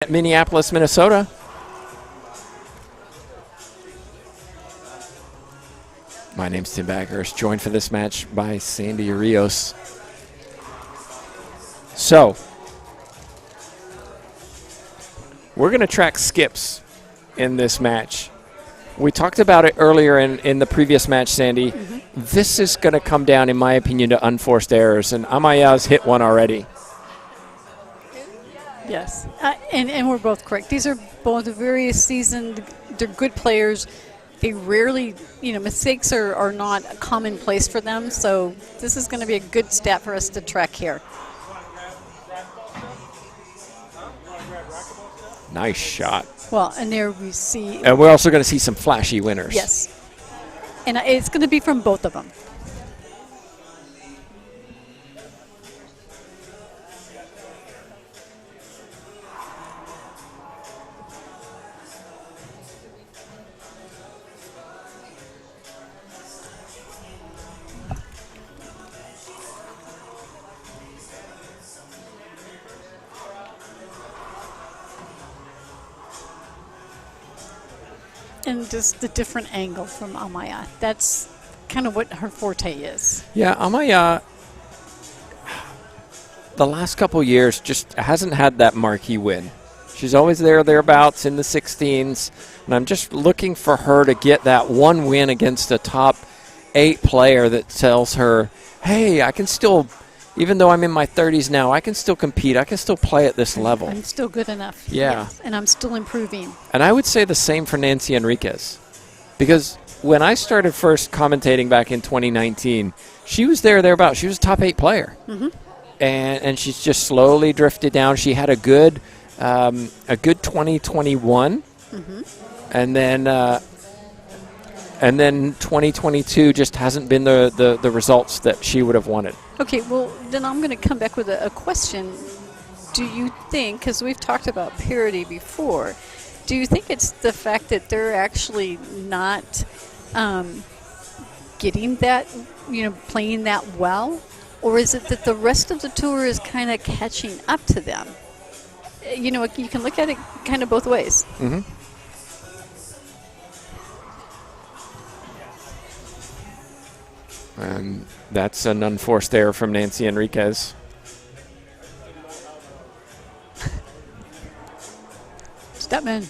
At Minneapolis, Minnesota. My name's Tim Baggers, joined for this match by Sandy Rios. So, we're going to track skips in this match. We talked about it earlier in the previous match, Sandy. This is going to come down, in my opinion, to unforced errors, and Amaya's hit one already. Yes, and we're both correct. These are both very seasoned, they're good players. They rarely, mistakes are not commonplace for them, so this is going to be a good stat for us to track here. Nice shot. Well, and there we see. And we're also going to see some flashy winners. Yes, and it's going to be from both of them. And just the different angle from Amaya. That's kind of what her forte is. Yeah, Amaya, the last couple years, just hasn't had that marquee win. She's always thereabouts in the 16s, and I'm just looking for her to get that one win against a top 8 player that tells her, hey, I can still, even though I'm in my 30s now, I can still compete. I can still play at this level. I'm still good enough. Yeah. Yes, and I'm still improving. And I would say the same for Nancy Enriquez. Because when I started first commentating back in 2019, she was thereabouts. She was a top 8 player. And she's just slowly drifted down. She had a good 2021. And then 2022 just hasn't been the results that she would have wanted. Okay, well, then I'm going to come back with a question. Do you think, because we've talked about parity before, do you think it's the fact that they're actually not getting that, playing that well? Or is it that the rest of the tour is kind of catching up to them? You can look at it kind of both ways. And that's an unforced error from Nancy Enriquez. Stepman.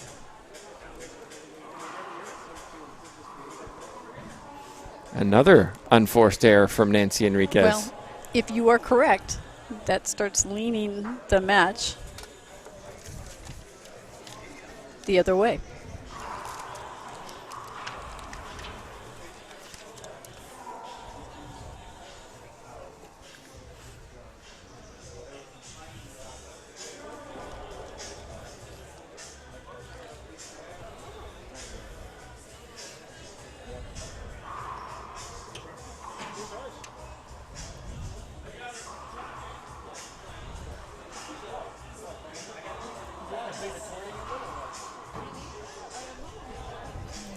Another unforced error from Nancy Enriquez. Well, if you are correct, that starts leaning the match the other way.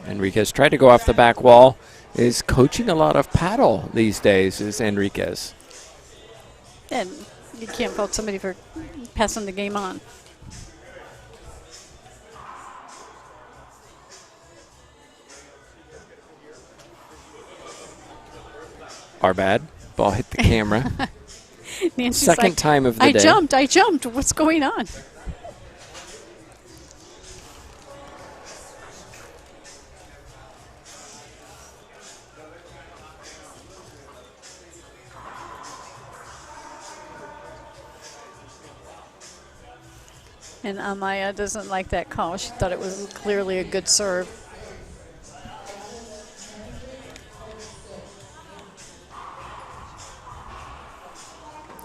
Enriquez tried to go off the back wall. Is coaching a lot of paddle these days, is Enriquez. And you can't fault somebody for passing the game on. Our bad. Ball hit the camera. Nancy's Second like, time of the day. I jumped. What's going on? And Amaya doesn't like that call. She thought it was clearly a good serve.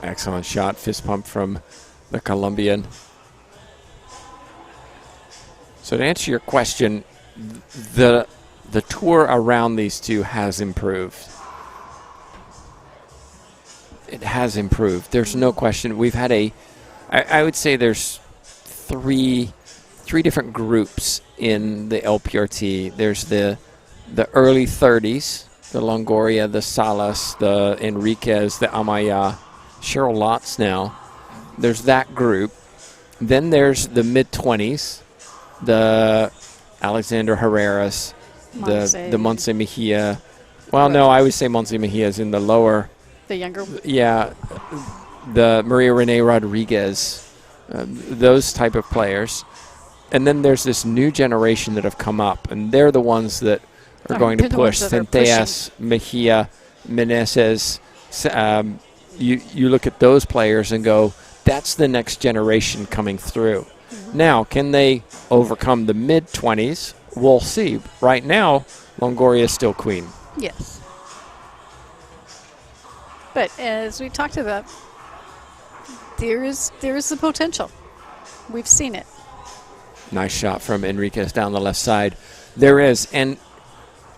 Excellent shot, fist pump from the Colombian. So to answer your question, the tour around these two has improved. It has improved. There's no question. We've had I would say there's three different groups in the LPRT. There's the early 30s, the Longoria, the Salas, the Enriquez, the Amaya, Cheryl Lotz now. There's that group. Then there's the mid-20s, the Alexander Herreras, the Monse Mejia. Well, no, I would say Monse Mejia is in the lower. The younger. Yeah, the Maria Renee Rodriguez, those type of players. And then there's this new generation that have come up, and they're the ones that are going to push. Centellas, Mejia, Meneses. You look at those players and go, that's the next generation coming through. Mm-hmm. Now, can they overcome the mid-20s? We'll see. Right now, Longoria is still queen. Yes. But as we talked about, there is the potential. We've seen it. Nice shot from Enriquez down the left side. There is. And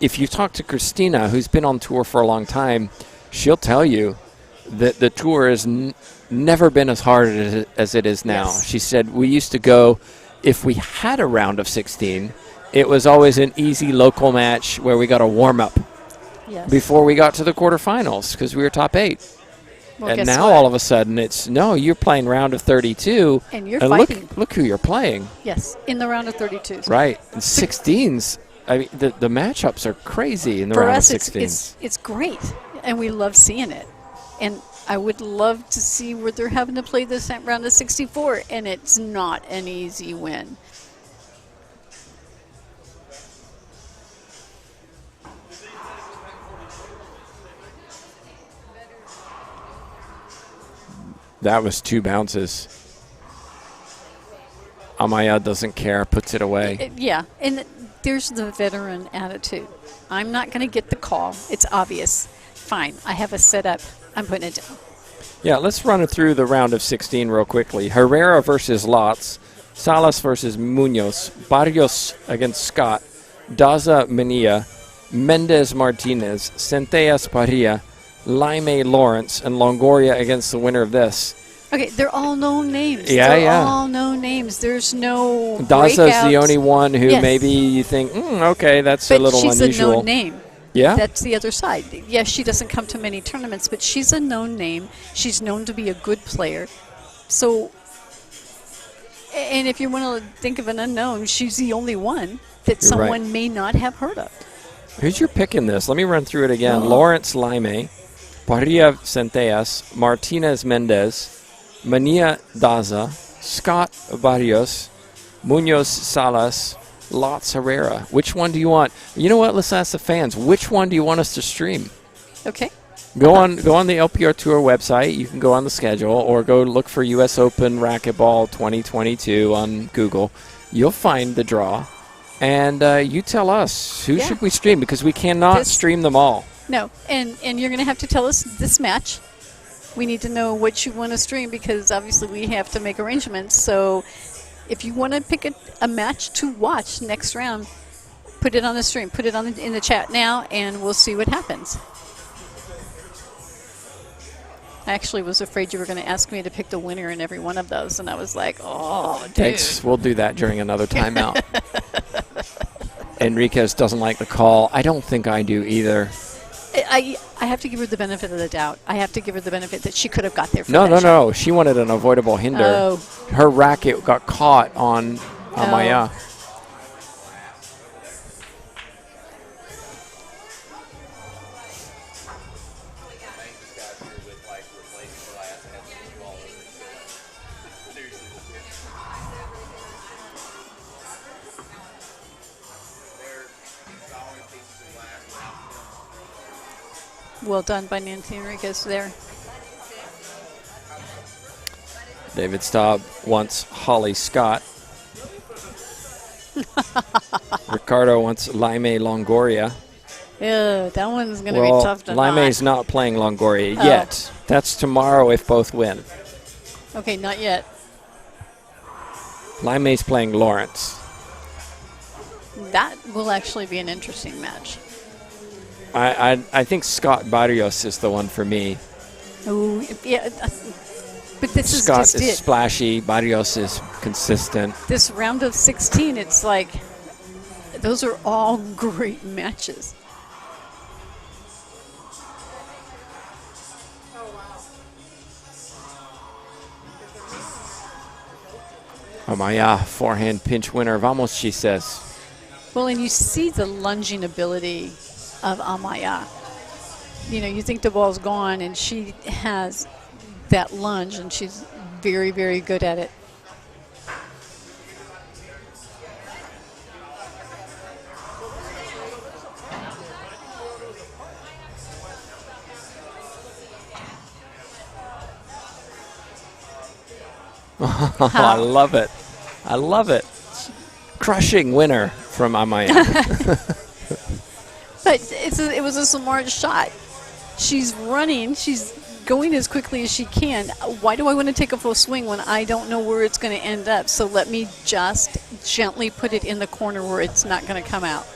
if you talk to Christina, who's been on tour for a long time, she'll tell you that the tour has never been as hard as it is now. Yes. She said, we used to go, if we had a round of 16, it was always an easy local match where we got a warm-up before we got to the quarterfinals because we were top 8. Well, and now all of a sudden it's, no, you're playing round of 32. And you're fighting. Look who you're playing. Yes, in the round of 32. Right. And 16s, I mean, the matchups are crazy in the round of 16s. It's great, and we love seeing it. And I would love to see where they're having to play this round of 64, and it's not an easy win. That was 2 bounces. Amaya doesn't care, puts it away. Yeah, and there's the veteran attitude. I'm not going to get the call. It's obvious. Fine, I have a setup. I'm putting it down. Yeah, let's run it through the round of 16 real quickly. Herrera versus Lotz, Salas versus Munoz, Barrios against Scott, Daza Mania, Mendez Martinez, Centellas Parilla, Laime Lawrence, and Longoria against the winner of this. Okay, they're all known names. They're all known names. There's no Daza's the only one who maybe you think, okay, that's a little unusual. But she's a known name. Yeah. That's the other side. Yes, she doesn't come to many tournaments, but she's a known name. She's known to be a good player. So, and if you want to think of an unknown, she's the only one that someone may not have heard of. Who's your pick in this? Let me run through it again. Lawrence Laime, Parilla Centellas, Martinez Mendez, Mania Daza, Scott Barrios, Munoz Salas, Lotz Herrera. Which one do you want? You know what? Let's ask the fans. Which one do you want us to stream? Okay. Go on the LPR Tour website. You can go on the schedule or go look for US Open Racquetball 2022 on Google. You'll find the draw. And you tell us, who should we stream? Because we cannot stream them all. No. And you're going to have to tell us this match. We need to know what you want to stream because obviously we have to make arrangements. So if you want to pick a match to watch next round, put it on the stream. Put it in the chat now, and we'll see what happens. I actually was afraid you were going to ask me to pick the winner in every one of those, and I was like, oh, dude. Thanks. We'll do that during another timeout. Enriquez doesn't like the call. I don't think I do either. I have to give her the benefit of the doubt. I have to give her the benefit that she could have got there for No. She wanted an avoidable hinder. Oh. Her racket got caught on Amaya. Well done by Nancy Enriquez there. David Staub wants Holly Scott. Ricardo wants Laime Longoria. Yeah, that one's going to be tough to Laime's not playing Longoria yet. That's tomorrow if both win. Okay, not yet. Laime's playing Lawrence. That will actually be an interesting match. I think Scott Barrios is the one for me. Oh, yeah. But this Scott is just is splashy. Barrios is consistent. This round of 16, it's like those are all great matches. Amaya, forehand pinch winner. Vamos, she says. Well, and you see the lunging ability of Amaya. You know, you think the ball's gone, and she has that lunge, and she's very, very good at it. I love it. I love it. Crushing winner from Amaya. But it was a smart shot. She's running. She's going as quickly as she can. Why do I want to take a full swing when I don't know where it's going to end up? So let me just gently put it in the corner where it's not going to come out.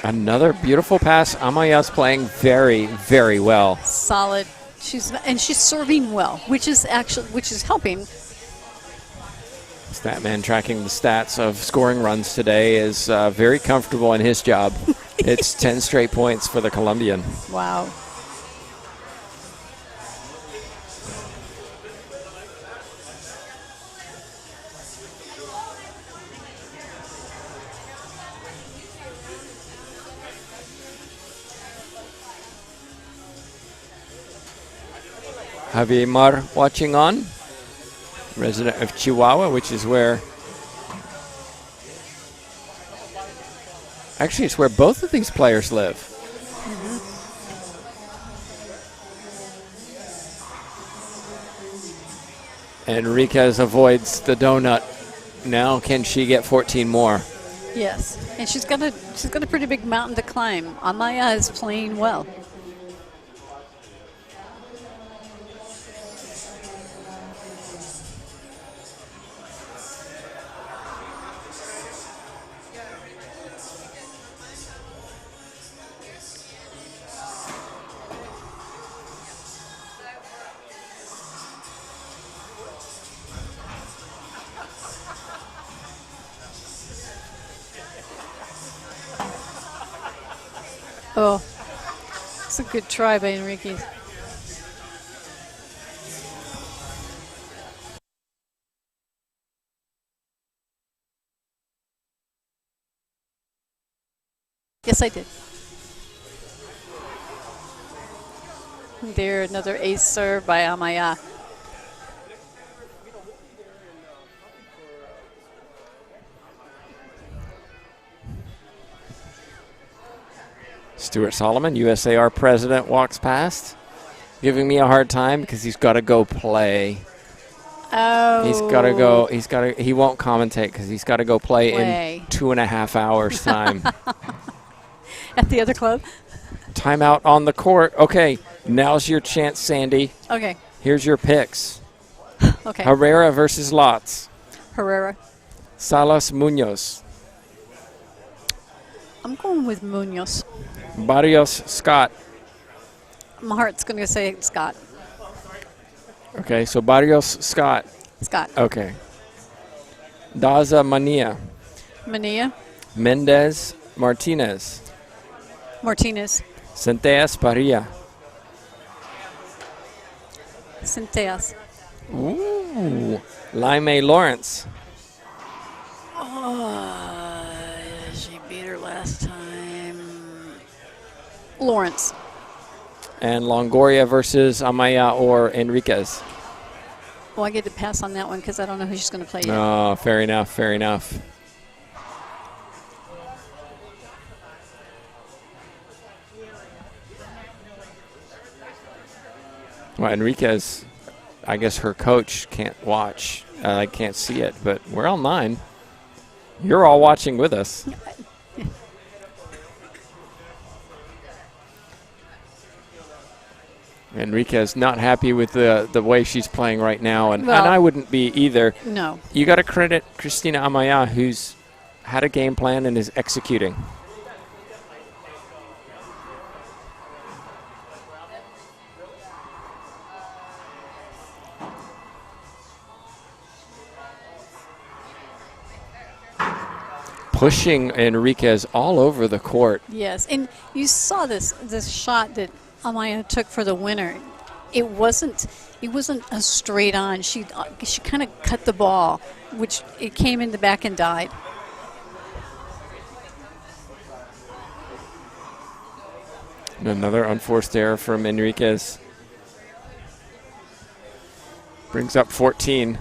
Another beautiful pass. Amaya's playing very, very well. Solid. She's serving well, which is helping. Statman tracking the stats of scoring runs today is very comfortable in his job. It's 10 straight points for the Colombian. Wow. Javier Mar watching on, resident of Chihuahua, which is where, actually it's where both of these players live. Enriquez avoids the donut. Now can she get 14 more? Yes, and she's got a pretty big mountain to climb. Amaya is playing well. Oh, it's a good try by Enriquez. Yes, I did. There, another ace serve by Amaya. Stuart Solomon, USAR president, walks past, giving me a hard time because he's got to go play. Oh. He won't commentate because he's got to go play in 2.5 hours time. At the other club? Timeout on the court. Okay, now's your chance, Sandy. Okay. Here's your picks. Okay. Herrera versus Lotz. Herrera. Salas Munoz. I'm going with Munoz. Barrios Scott. My heart's going to say Scott. Okay, so Barrios Scott. Scott. Okay. Daza Mania. Mania. Mendez Martinez. Martinez. Centellas Parilla. Centellas. Ooh. Laime Lawrence. Oh, she beat her last time. Lawrence. And Longoria versus Amaya or Enriquez. Well, I get to pass on that one because I don't know who she's going to play yet. Oh, fair enough, fair enough. Well, Enriquez, I guess her coach can't watch. I can't see it, but we're all 9. You're all watching with us. Enriquez not happy with the way she's playing right now, and I wouldn't be either. No. You got to credit Cristina Amaya, who's had a game plan and is executing. pushing Enriquez all over the court. Yes, and you saw this shot that Amaya took for the winner. It wasn't a straight on. She kind of cut the ball, which it came in the back and died. And another unforced error from Enriquez. Brings up 14.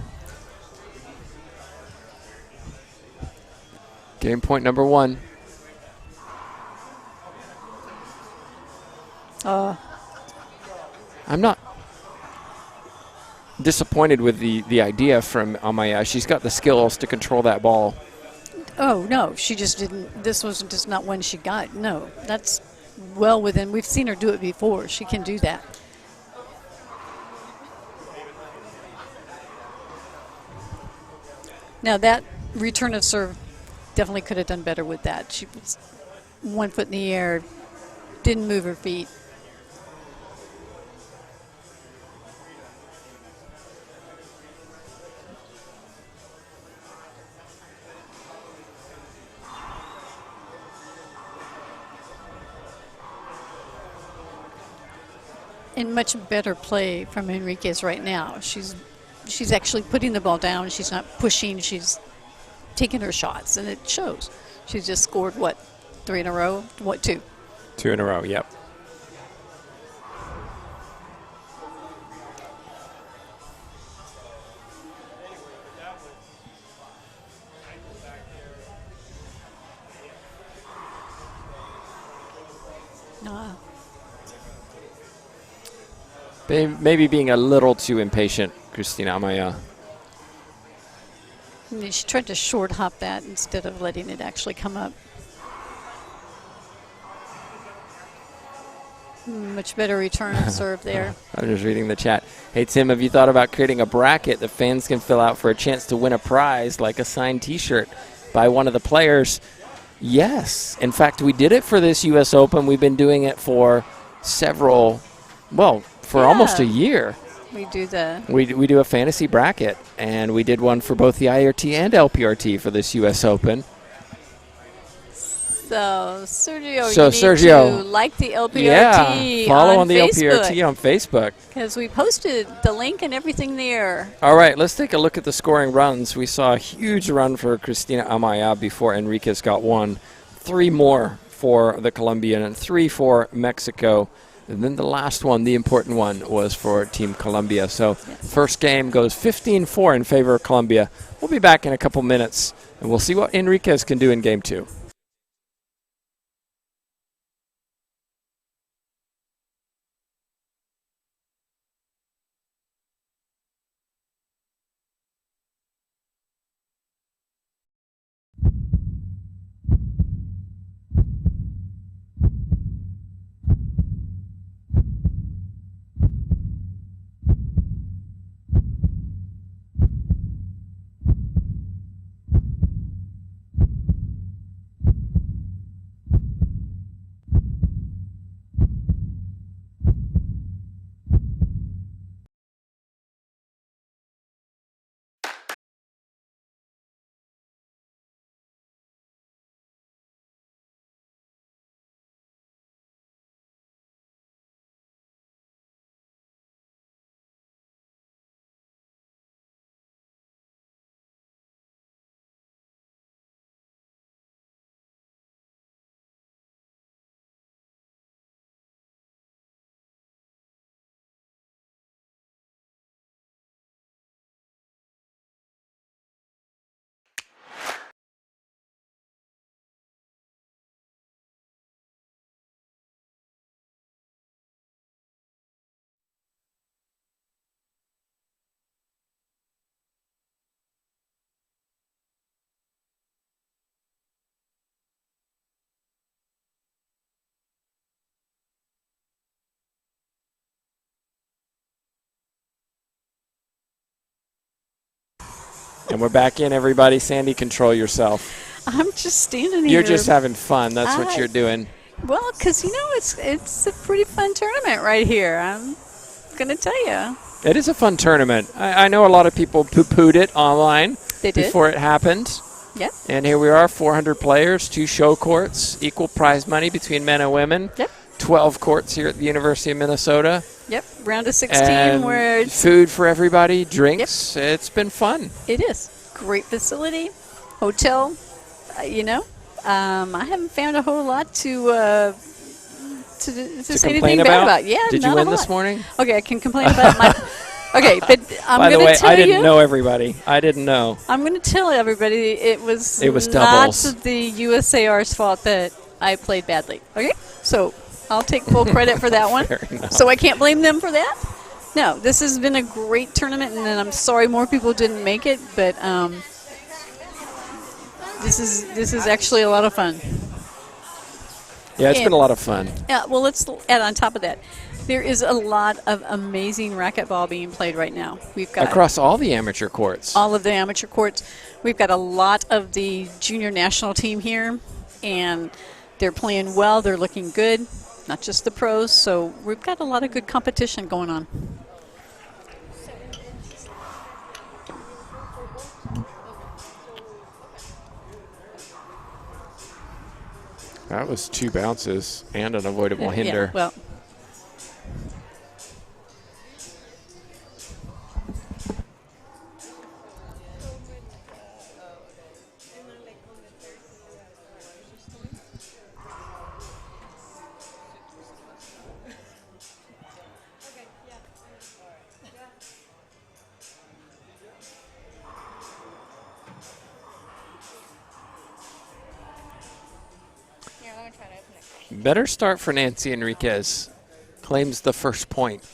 Game point number 1. I'm not disappointed with the idea from Amaya. She's got the skills to control that ball. Oh, no, she just didn't. This was just not one she got. No, that's well within. We've seen her do it before. She can do that. Now, that return of serve definitely could have done better with that. She was 1 foot in the air, didn't move her feet. And much better play from Enriquez right now. She's actually putting the ball down. She's not pushing. She's taking her shots, and it shows. She's just scored, what, 3 in a row? What, 2? 2 in a row, yep. Maybe being a little too impatient, Christina Amaya. She tried to short hop that instead of letting it actually come up. Much better return and serve there. I'm just reading the chat. Hey, Tim, have you thought about creating a bracket that fans can fill out for a chance to win a prize, like a signed T-shirt by one of the players? Yes. In fact, we did it for this U.S. Open. We've been doing it for almost a year. We do we do a fantasy bracket, and we did one for both the IRT and LPRT for this U.S. Open. So, Sergio, Sergio, need to like the LPRT follow on the LPRT on Facebook. Because we posted the link and everything there. All right, let's take a look at the scoring runs. We saw a huge run for Christina Amaya before Enriquez got one. 3 more for the Colombian and 3 for Mexico. And then the last one, the important one, was for Team Colombia. So First game goes 15-4 in favor of Colombia. We'll be back in a couple minutes, and we'll see what Enriquez can do in Game 2. And we're back in, everybody. Sandy, control yourself. I'm just standing here. You're just having fun. That's what you're doing. Well, because, it's a pretty fun tournament right here. I'm going to tell you. It is a fun tournament. I know a lot of people poo-pooed it online They did? before it happened. Yep. And here we are, 400 players, 2 show courts, equal prize money between men and women. Yep. 12 courts here at the University of Minnesota. Yep. Round of 16 and where it's food for everybody, drinks. Yep. It's been fun. It is. Great facility, hotel, I haven't found a whole lot to say anything bad about. Yeah, Did you win this morning? Okay, I can complain about my. Okay, but I'm By the going way, to tell I didn't know everybody. I didn't know. I'm going to tell everybody it was doubles. not the USAR's fault that I played badly. Okay, so I'll take full credit for that one. So I can't blame them for that. No, this has been a great tournament, and I'm sorry more people didn't make it, but this is actually a lot of fun. Yeah, it's been a lot of fun. Yeah, well, let's add on top of that. There is a lot of amazing racquetball being played right now. We've got across all the amateur courts. All of the amateur courts. We've got a lot of the junior national team here, and they're playing well. They're looking good, not just the pros. So we've got a lot of good competition going on. That was 2 bounces and an avoidable hinder. Yeah, well. Better start for Nancy Enriquez. Claims the first point.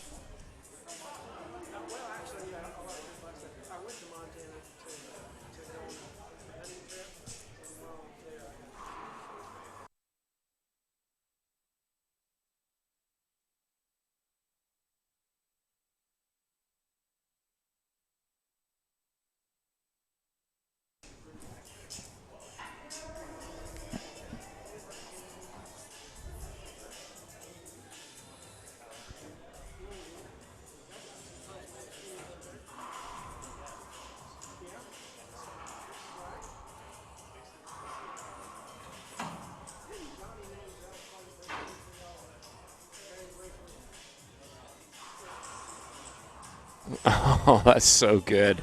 Oh, that's so good.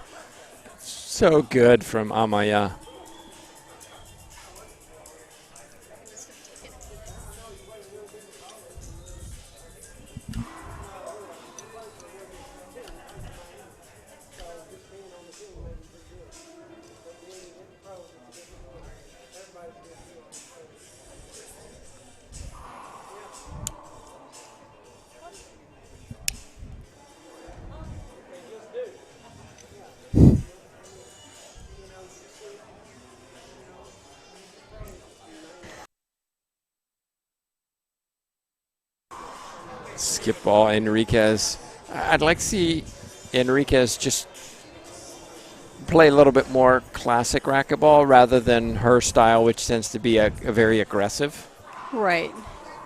So good from Amaya. Skip ball, Enriquez. I'd like to see Enriquez just play a little bit more classic racquetball rather than her style, which tends to be a very aggressive. Right.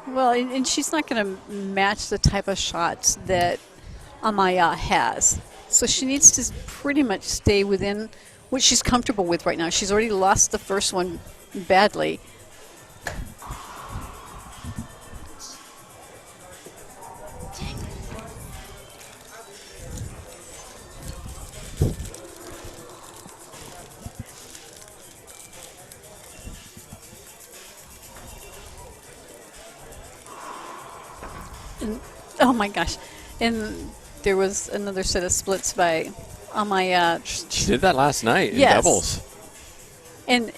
Well, and she's not going to match the type of shots that Amaya has. So she needs to pretty much stay within what she's comfortable with right now. She's already lost the first one badly. And, oh my gosh. And there was another set of splits by Amaya. She did that last night in doubles. And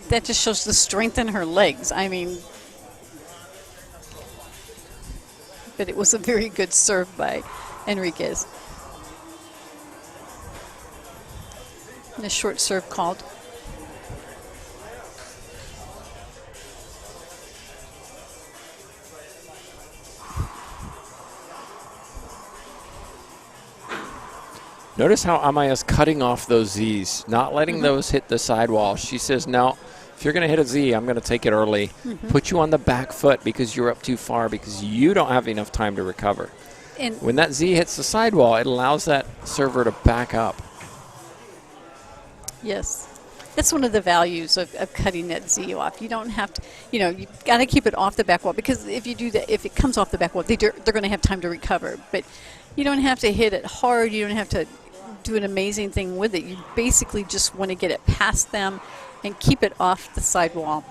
that just shows the strength in her legs. I mean, but it was a very good serve by Enriquez. And a short serve called. Notice how Amaya's cutting off those Zs, not letting those hit the sidewall. She says, no, if you're going to hit a Z, I'm going to take it early, put you on the back foot because you're up too far because you don't have enough time to recover. And when that Z hits the sidewall, it allows that server to back up. Yes. That's one of the values of cutting that Z off. You don't have to, you got to keep it off the back wall, because if you do that, if it comes off the back wall, they're going to have time to recover. But you don't have to hit it hard. You don't have to do an amazing thing with it. You basically just want to get it past them and keep it off the sidewall.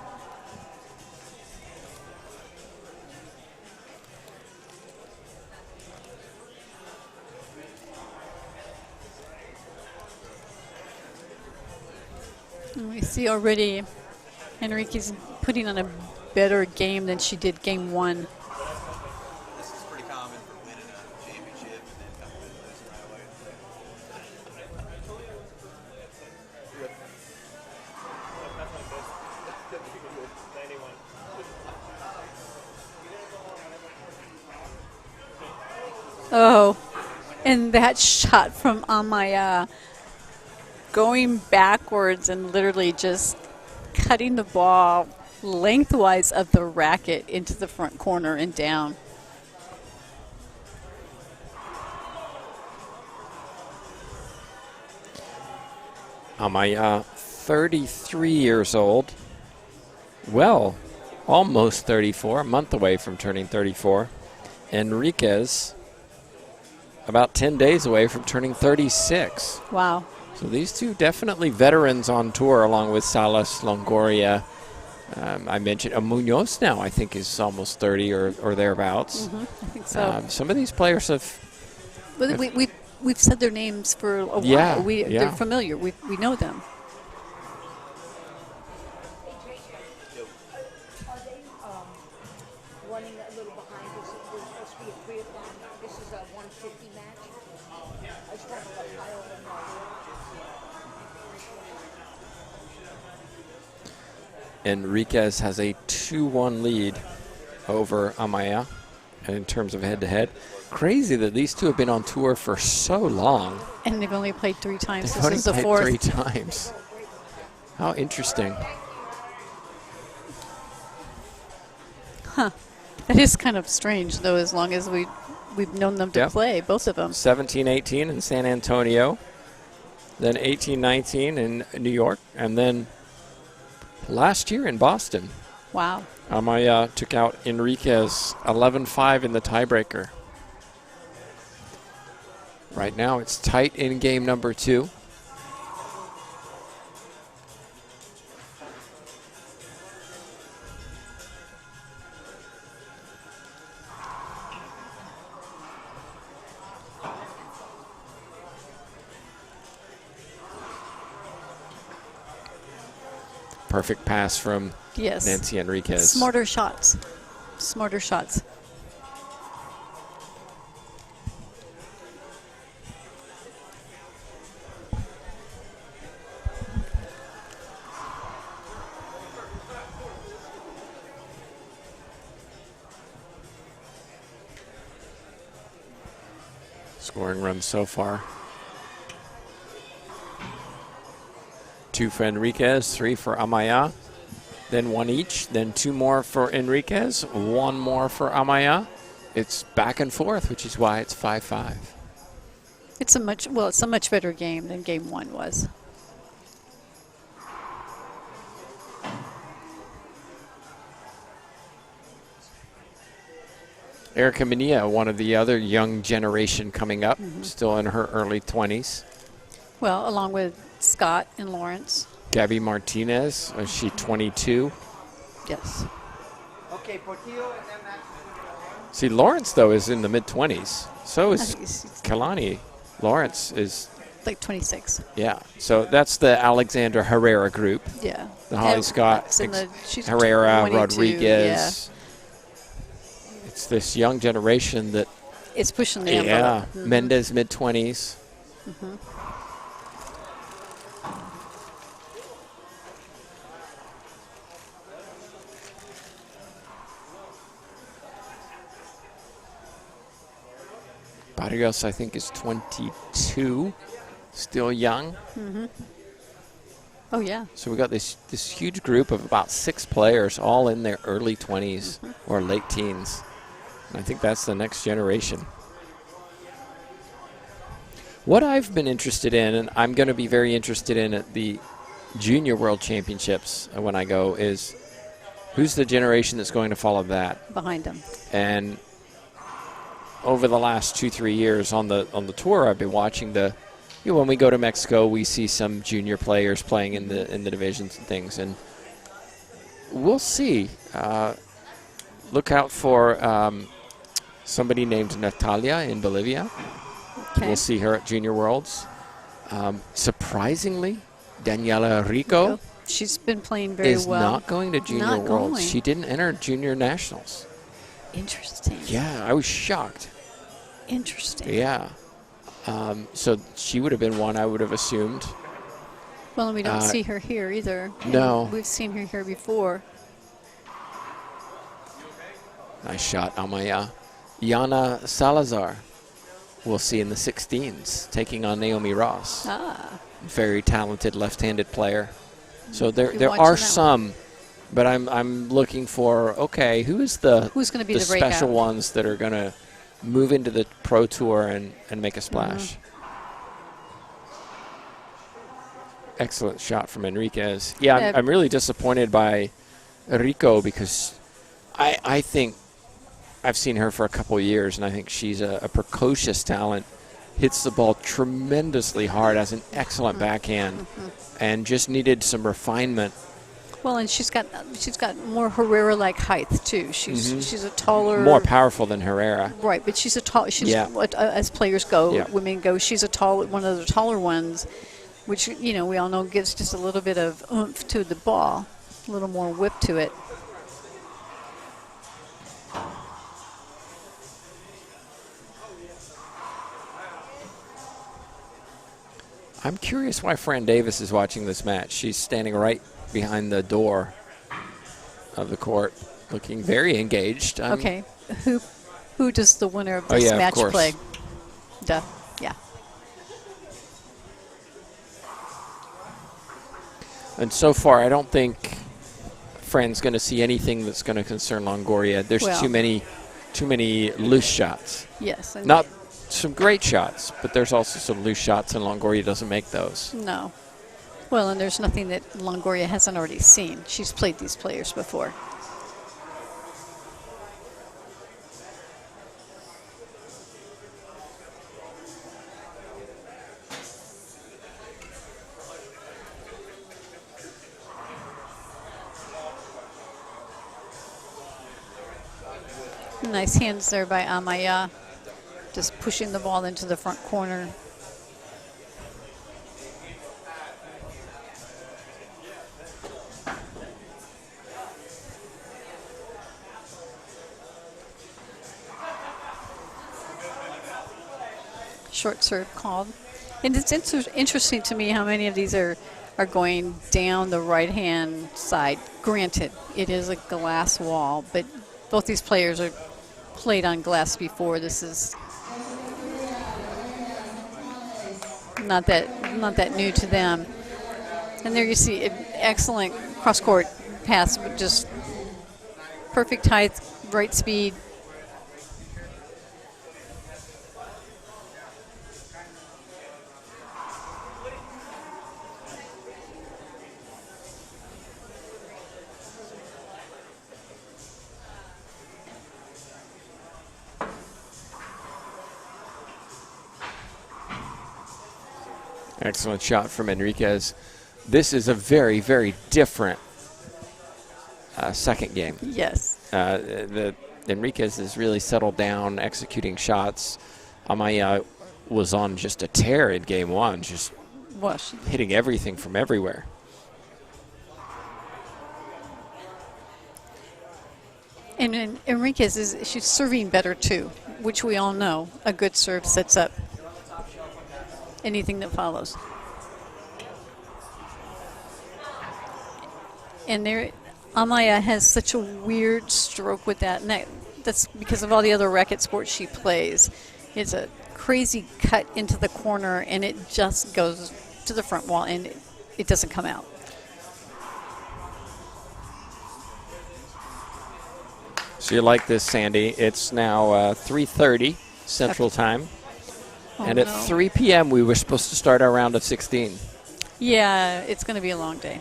And we see already Enriquez putting on a better game than she did game one. This is pretty common for winning a championship and then coming in losing right away. Oh, and that shot from Amaya, going backwards and literally just cutting the ball lengthwise of the racket into the front corner and down. Amaya, 33 years old. Well, almost 34, a month away from turning 34. Enriquez, about 10 days away from turning 36. Wow. So these two definitely veterans on tour, along with Salas, Longoria. I mentioned Munoz now, I think, is almost 30 or thereabouts. I think so. Some of these players have... But we've said their names for a while. Yeah, They're familiar. We know them. Running a little behind us. It was supposed to be a 3 o'clock. This is a 150 match. I just want to pile them Enriquez has a 2-1 lead over Amaya in terms of head-to-head. Crazy that these two have been on tour for so long. And they've only played 3 times. They've This only is the played 4th. 3 times. How interesting. Huh. That is kind of strange, though, as long as we've known them to play, both of them. 17-18 in San Antonio, then 18-19 in New York, and then last year in Boston. Wow. Amaya took out Enriquez 11-5 in the tiebreaker. Right now it's tight in game number 2. Perfect pass from Nancy Enriquez. Smarter shots. Smarter shots. Scoring runs so far. 2 for Enriquez, 3 for Amaya, then 1 each, then 2 more for Enriquez, 1 more for Amaya. It's back and forth, which is why it's 5-5. It's a much better game than game 1 was. Erica Mania, one of the other young generation coming up, still in her early 20s. Well, along with Scott and Lawrence. Gabby Martinez, is she 22? Yes. Okay, Portillo and then that's... See, Lawrence, though, is in the mid-20s. So is He's Kalani. Lawrence is, like 26. yeah. So that's the Alexander Herrera group. Yeah. The Holly And Scott, Lawrence in she's Herrera, 22, Rodriguez. It's this young generation that, Yeah. It's pushing the envelope. yeah, Mendez mid-20s. Barrios, I think, is 22, still young. Oh, yeah. So we got this huge group of about 6 players, all in their early 20s or late teens. And I think that's the next generation. What I've been interested in, and I'm going to be very interested in at the Junior World Championships when I go is who's the generation that's going to follow that behind them. And over the last 2-3 years on the tour, I've been watching when we go to Mexico, we see some junior players playing in the divisions and things, and we'll see. Look out for somebody named Natalia in Bolivia. Okay. We'll see her at Junior Worlds. Surprisingly, Daniela Rico she's been playing very is well. not going to Junior Not Worlds. going. She didn't enter Junior Nationals. Interesting. Yeah, I was shocked. Interesting. Yeah. So she would have been one I would have assumed. Well, and we don't see her here either. No. And we've seen her here before. Nice shot, Amaya. Yana Salazar we'll see in the 16s, taking on Naomi Ross. Very talented left-handed player. So there are some, but I'm looking for, okay, who's going to be the special breakout? ones that are going to move into the Pro Tour and make a splash. Excellent shot from Enriquez. Yeah, I'm really disappointed by Rico because I think I've seen her for a couple of years, and I think she's a precocious talent. Hits the ball tremendously hard, has an excellent backhand, and just needed some refinement. Well, and she's got more Herrera-like height too. She's a taller, more powerful than Herrera. Right, but she's as players go, women go. She's one of the taller ones, which we all know gives just a little bit of oomph to the ball, a little more whip to it. I'm curious why Fran Davis is watching this match. She's standing right behind the door of the court, looking very engaged. Okay, who does the winner of this match play? Duh, yeah. And so far, I don't think Fran's going to see anything that's going to concern Longoria. There's too many loose shots. Yes. Not some great shots, but there's also some loose shots, and Longoria doesn't make those. No. Well, and there's nothing that Longoria hasn't already seen. She's played these players before. Nice hands there by Amaya. Just pushing the ball into the front corner. Short serve called. And it's interesting to me how many of these are going down the right-hand side. Granted, it is a glass wall, but both these players are played on glass before. This is not that new to them. And there you see an excellent cross-court pass, just perfect height, right speed. Excellent shot from Enriquez. This is a very, very different second game. Yes. Enriquez has really settled down, executing shots. Amaya was on just a tear in game one, just hitting everything from everywhere. And Enriquez she's serving better too, which we all know. A good serve sets up anything that follows. And Amaya has such a weird stroke with that, and that's because of all the other racket sports she plays. It's a crazy cut into the corner, and it just goes to the front wall, and it doesn't come out. So you like this, Sandy. It's now 3:30 Central Time. And at 3 p.m., we were supposed to start our round of 16. Yeah, it's going to be a long day.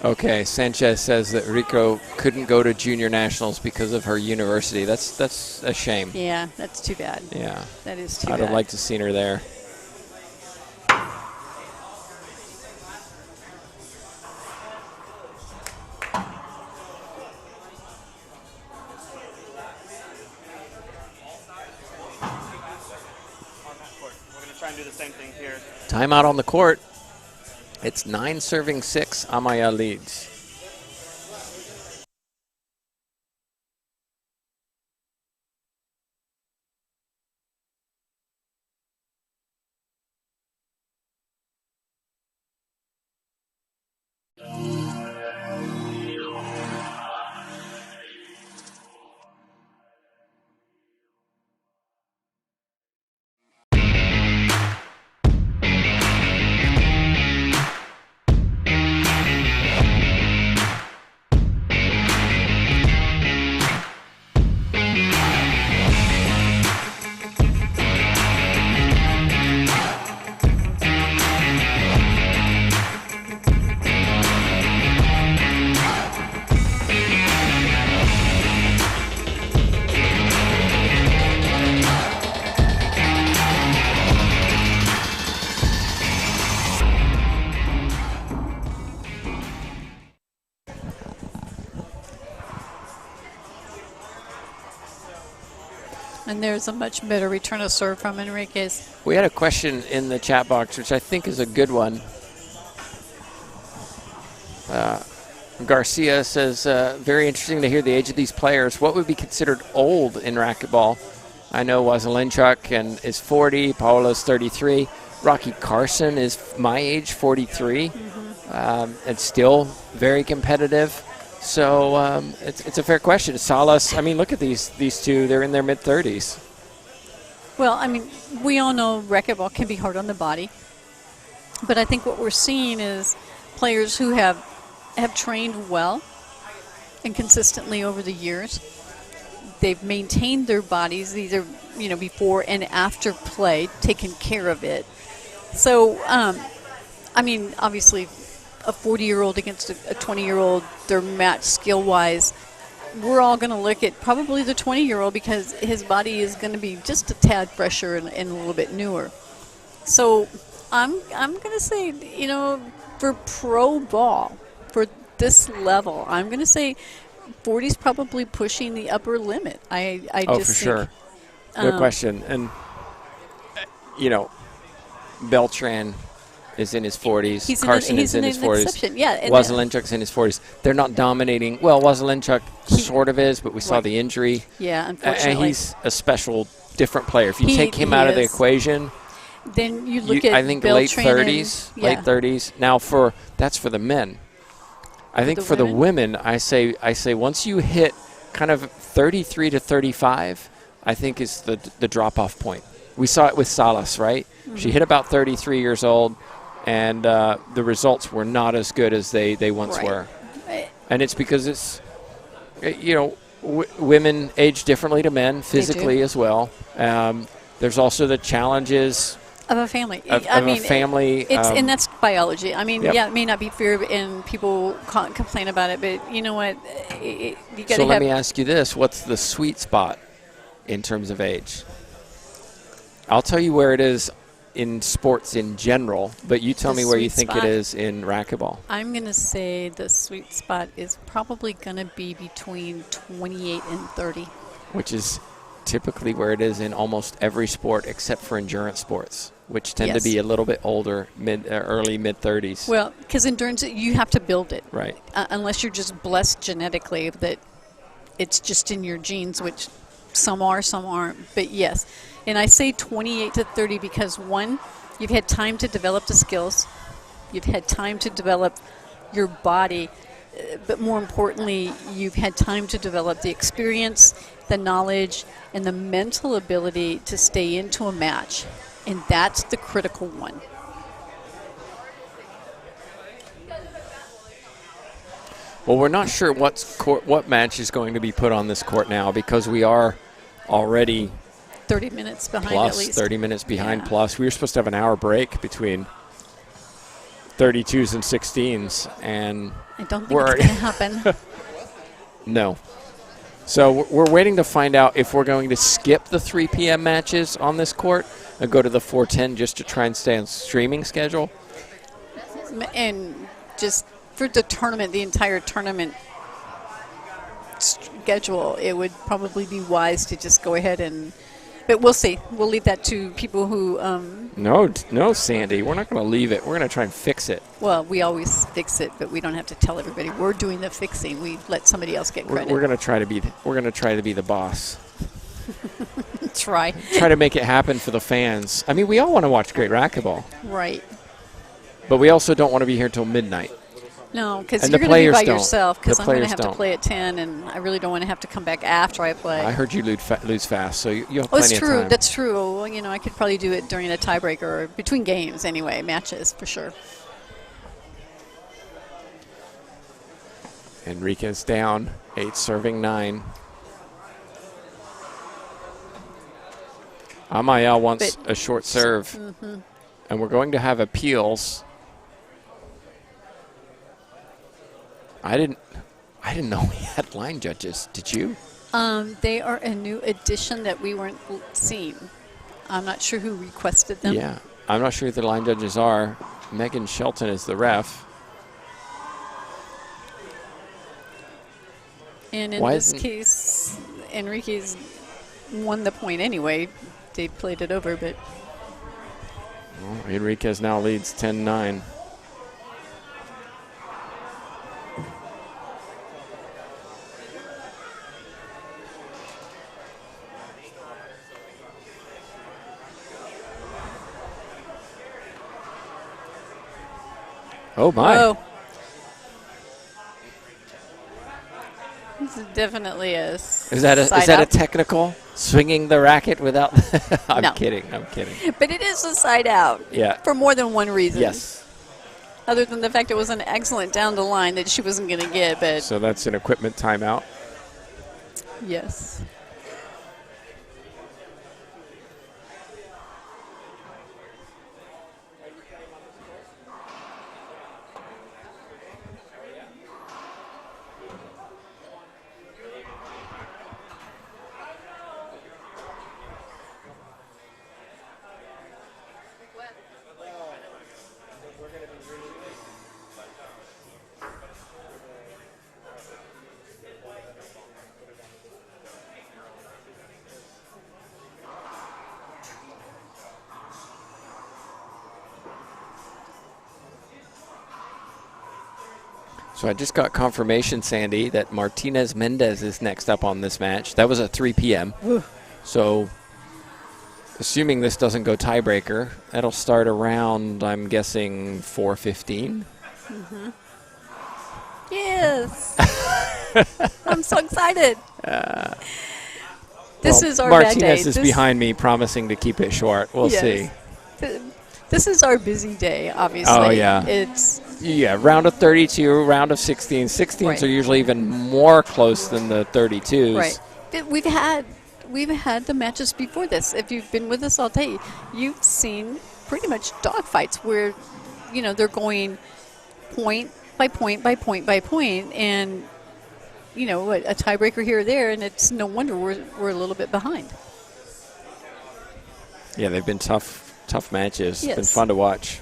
Okay, Sanchez says that Rico couldn't go to junior nationals because of her university. That's a shame. Yeah, that's too bad. Yeah. That is too bad. I'd have liked to seen her there. We're going to try and do the same thing here. Timeout on the court. It's 9-6. Amaya leads. And there's a much better return of serve from Enriquez. We had a question in the chat box, which I think is a good one. Garcia says, very interesting to hear the age of these players. What would be considered old in racquetball? I know Wazelenchuk is 40, Paola's 33. Rocky Carson is my age, 43, and still very competitive. So it's a fair question. Salas, I mean, look at these two. They're in their mid-30s. Well, I mean, we all know racquetball can be hard on the body. But I think what we're seeing is players who have trained well and consistently over the years. They've maintained their bodies either, before and after play, taken care of it. So, I mean, obviously, a 40-year-old against a 20-year-old, they're matched skill-wise. We're all going to look at probably the 20-year-old because his body is going to be just a tad fresher and a little bit newer. So I'm going to say, for pro ball, for this level, I'm going to say 40 is probably pushing the upper limit. I just for sure. No question. And, Beltran is in his 40s. Carson is in his 40s. Exception. Yeah, Wazelenchuk's in his 40s. They're not dominating. Well, Wazelenchuk sort of is, but we saw the injury. Yeah, unfortunately. And he's a special, different player. If you take him out of the equation, then you look at I think Beltran late 30s. Now that's for the men. I think for the women, I say once you hit kind of 33 to 35, I think is the drop-off point. We saw it with Salas, right? Mm-hmm. She hit about 33 years old, and the results were not as good as they once were. And it's because it's, women age differently to men physically as well. There's also the challenges of a family. And that's biology. I mean, it may not be fair, and people can't complain about it, but you know what? You got so let me ask you this: what's the sweet spot in terms of age? I'll tell you where it is in sports in general, but you tell me where you think it is in racquetball. I'm going to say the sweet spot is probably going to be between 28 and 30. Which is typically where it is in almost every sport except for endurance sports, which tend to be a little bit older, early mid-30s. Well, because endurance, you have to build it. Right. Unless you're just blessed genetically that it's just in your genes, which some are, some aren't. But yes. And I say 28 to 30 because, one, you've had time to develop the skills. You've had time to develop your body. But more importantly, you've had time to develop the experience, the knowledge, and the mental ability to stay into a match. And that's the critical one. Well, we're not sure what match is going to be put on this court now because we are already 30 minutes behind plus at least. 30 minutes behind Yeah. plus. We were supposed to have an hour break between 32s and 16s, and I don't think it's going to happen. no. So we're waiting to find out if we're going to skip the 3 p.m. matches on this court and go to the 4:10 just to try and stay on streaming schedule. And just for the tournament, the entire tournament schedule, it would probably be wise to just go ahead and. But we'll see. We'll leave that to people who. No, Sandy. We're not going to leave it. We're going to try and fix it. Well, we always fix it, but we don't have to tell everybody we're doing the fixing. We let somebody else get credit. We're going to try to be. We're going to try to be the boss. Try to make it happen for the fans. I mean, we all want to watch great racquetball, right. but we also don't want to be here till midnight. No, because And you're the going to be by players don't. yourself. Because The I'm going to players have to don't. play at 10, and I really don't want to have to come back after I play. I heard you lose fast, so you'll have Oh, it's plenty true. of time. That's true. Well, you know, I could probably do it during a tiebreaker or between games anyway, matches for sure. Enriquez down, 8 serving 9. Amaya wants a short serve, and we're going to have appeals. I didn't know we had line judges. Did you? They are a new addition that we weren't seeing. I'm not sure who requested them. Yeah, I'm not sure who the line judges are. Megan Shelton is the ref. And in Why this isn't- case, Enriquez won the point anyway. They played it over, but Well, Enriquez now leads 10-9. Oh my! oh, this is definitely a Is that side a out. technical? Swinging the racket without? I'm No. kidding. I'm kidding. But it is a side out. Yeah. For more than one reason. Yes. Other than the fact it was an excellent down the line that she wasn't going to get, but So that's an equipment timeout. yes. So I just got confirmation, Sandy, that Martinez Mendez is next up on this match. That was at 3 p.m. So assuming this doesn't go tiebreaker, that'll start around, I'm guessing, 4:15. Yes. I'm so excited. This Well, is our bad day. Martinez is This- behind me, promising to keep it short. We'll Yes. see. This is our busy day, obviously. Oh, yeah. It's Yeah, round of 32, round of 16. 16s Right. are usually even more close than the 32s. right. We've had the matches before this. If you've been with us all day, you've seen pretty much dogfights where, you know, they're going point by point by point by point, and you know, a tiebreaker here or there, and it's no wonder we're a little bit behind. Yeah, they've been tough matches. It's been Yes. fun to watch.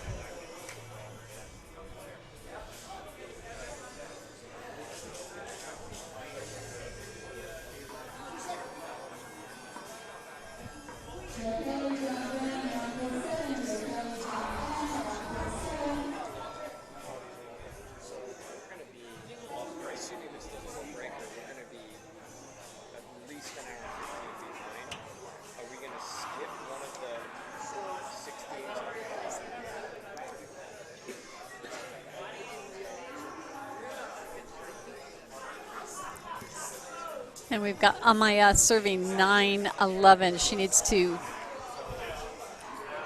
And we've got Amaya serving 9-11.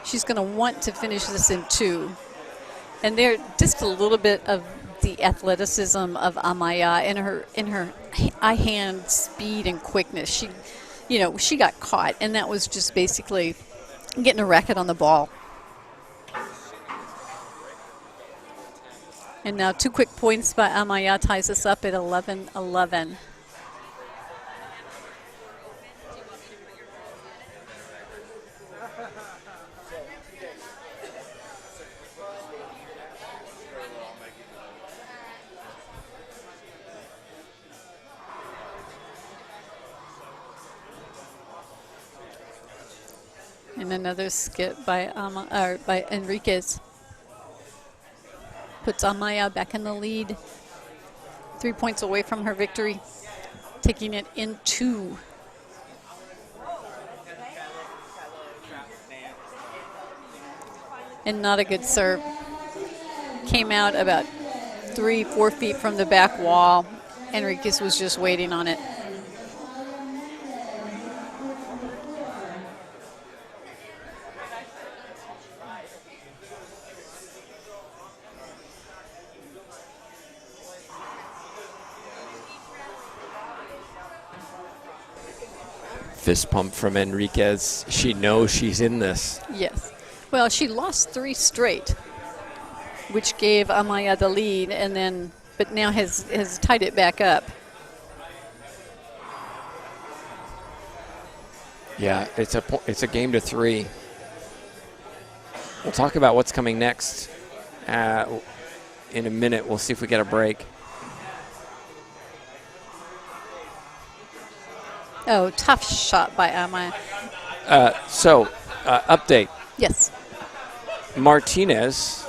She's going to want to finish this in 2. And there, just a little bit of the athleticism of Amaya in her eye hand speed and quickness. She you know, she got caught, and that was just basically getting a racket on the ball. And now 2 quick points by Amaya ties us up at 11-11. And another skip by by Enriquez. Puts Amaya back in the lead. 3 points away from her victory. Taking it in 2. And not a good serve. Came out about 3-4 feet from the back wall. Enriquez was just waiting on it. Fist pump from Enriquez. She knows she's in this. Yes. Well, she lost 3 straight, which gave Amaya the lead, and then, but now has tied it back up. Yeah, it's a game to 3. We'll talk about what's coming next in a minute. We'll see if we get a break. Oh, tough shot by Amaya. Update. Yes. Martinez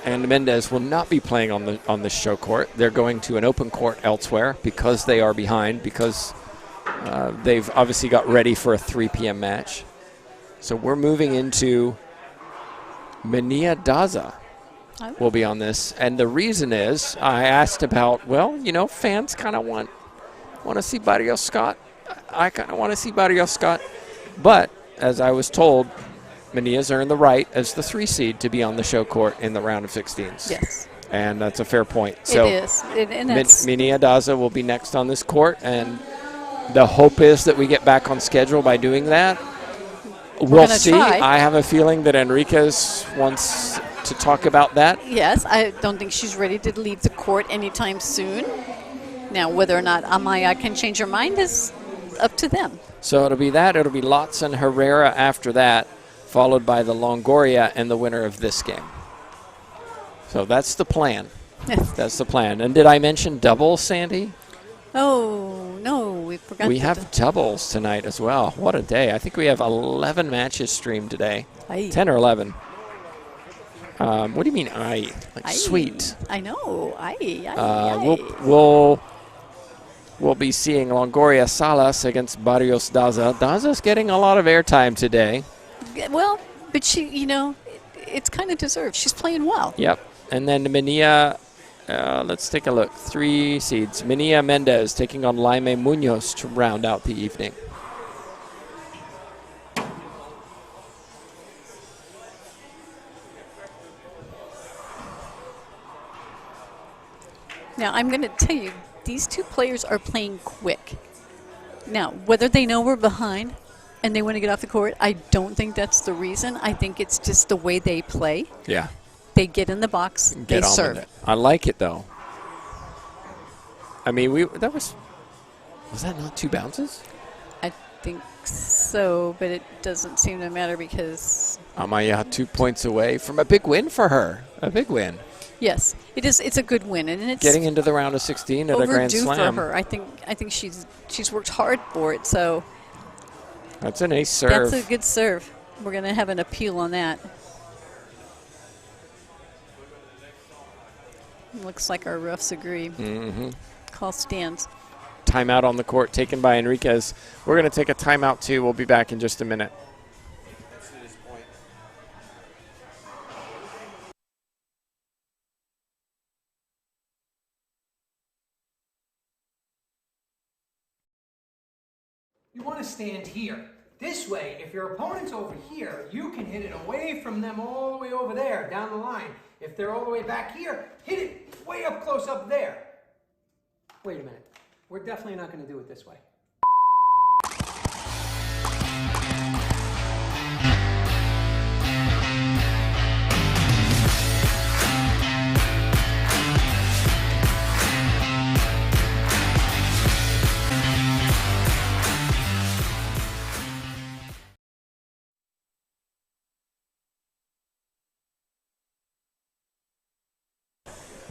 and Mendez will not be playing on the show court. They're going to an open court elsewhere because they are behind, because they've obviously got ready for a 3 p.m. match. So we're moving into Minneapolis. Will be on this. And the reason is, I asked about, well, you know, fans kind of want to see Barrios Scott. I kind of want to see Barrios Scott. But as I was told, Minneapolis earned the right as the 3 seed to be on the show court in the round of 16s. Yes. And that's a fair point. So it is. And that's Minneapolis will be next on this court, and the hope is that we get back on schedule by doing that. We'll see. Try. I have a feeling that Enriquez wants to talk about that. Yes, I don't think she's ready to leave the court anytime soon. Now, whether or not Amaya can change her mind is up to them. So it'll be that. It'll be Lotz and Herrera after that, followed by the Longoria and the winner of this game. So that's the plan. That's the plan. And did I mention doubles, Sandy? Oh, no, we forgot. We have doubles tonight as well. What a day. I think we have 11 matches streamed today. Aye. 10 or 11. What do you mean, aye? Like Aye. Sweet. I know. Aye. We'll be seeing Longoria Salas against Barrios Daza. Daza's getting a lot of airtime today. Well, but she, you know, it's kind of deserved. She's playing well. Yep. And then Minia, let's take a look. 3 seeds. Minia Mendez taking on Laime Munoz to round out the evening. Now, I'm going to tell you, these 2 players are playing quick. Now, whether they know we're behind and they want to get off the court, I don't think that's the reason. I think it's just the way they play. Yeah. They get in the box, they serve. With it. I like it, though. I mean, was that not 2 bounces? I think so, but it doesn't seem to matter because... Amaya 2 points away from a big win for her. A big win. Yes, it is. It's a good win, and it's getting into the round of 16 at a Grand Slam. Overdue for her. I think she's worked hard for it. So that's an ace serve. That's a good serve. We're going to have an appeal on that. Looks like our refs agree. Mm-hmm. Call stands. Timeout on the court taken by Enriquez. We're going to take a timeout too. We'll be back in just a minute. You want to stand here. This way, if your opponent's over here, you can hit it away from them all the way over there, down the line. If they're all the way back here, hit it way up close up there. Wait a minute. We're definitely not going to do it this way.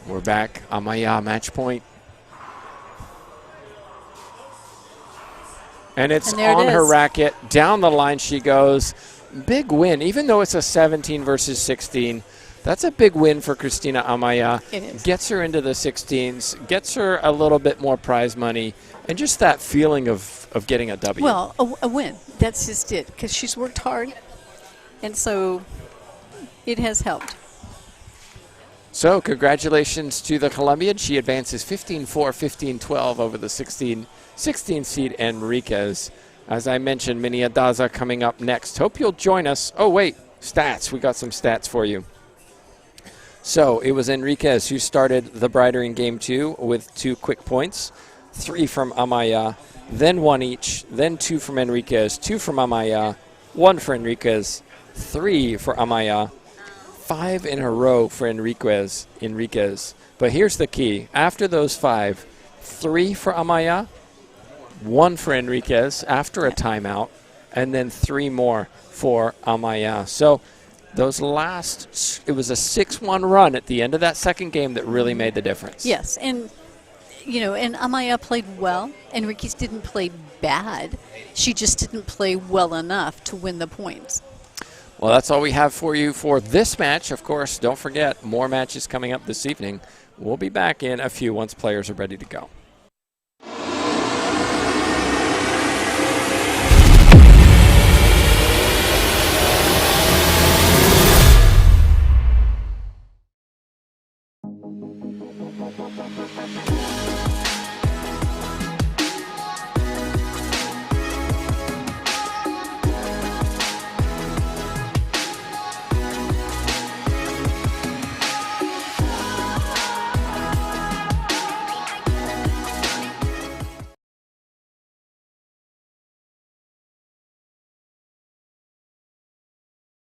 We're back. Amaya, match point. And it's on her racket. Down the line she goes. Big win. Even though it's a 17 versus 16, that's a big win for Christina Amaya. It is. Gets her into the 16s, gets her a little bit more prize money, and just that feeling of getting a W. Well, a win. That's just it, because she's worked hard, and so it has helped. So congratulations to the Colombian. She advances 15-4, 15-12 over the 16 seed Enriquez. As I mentioned, Minnie Adaza coming up next. Hope you'll join us. Oh, wait, stats. We got some stats for you. So it was Enriquez who started the Brider in Game 2 with 2 quick points, 3 from Amaya, then 1 each, then 2 from Enriquez, 2 from Amaya, 1 for Enriquez, 3 for Amaya, 5 in a row for Enriquez. But here's the key. After those 5, 3 for Amaya, 1 for Enriquez after a timeout, and then 3 more for Amaya. So those last, it was a 6-1 run at the end of that second game that really made the difference. Yes, and and Amaya played well. Enriquez didn't play bad. She just didn't play well enough to win the points. Well, that's all we have for you for this match. Of course, don't forget, more matches coming up this evening. We'll be back in a few once players are ready to go.